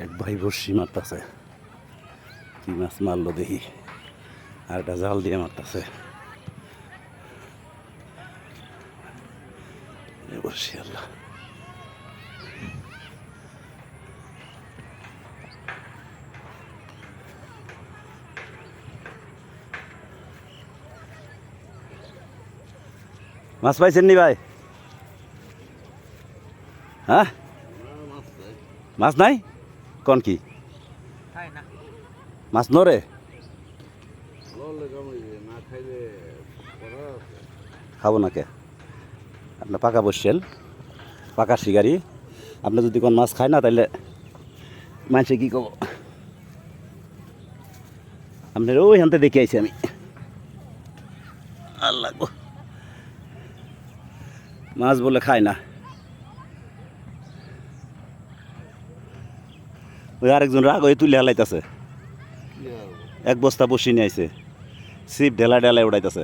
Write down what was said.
এক ভাই বর্ষি মারতেছে, কি মাছ মারলো দেখি, আর একটা জাল দিয়ে মারতেছে। বর্ষি আল্লাহ, মাছ পাইছেন নি ভাই? হ্যাঁ, মাছ নাই কোন কি মাছ নরে খাবো না কে? আপনার পাকা বসছেন, পাকা শিকারি। আপনি যদি কোন মাছ খায় না তাহলে মানুষে কি কব? আপনার ওই হানতে দেখে আইছি আমি। আল্লাহ গো, মাছ বলে খায় না। ওই আরেকজন রাগ হয়ে তুলে হালাইতেছে, এক বস্তা বসি নিয়ে আইছে, ছিপ ঢেলা ঢেলায় উড়াইতেছে।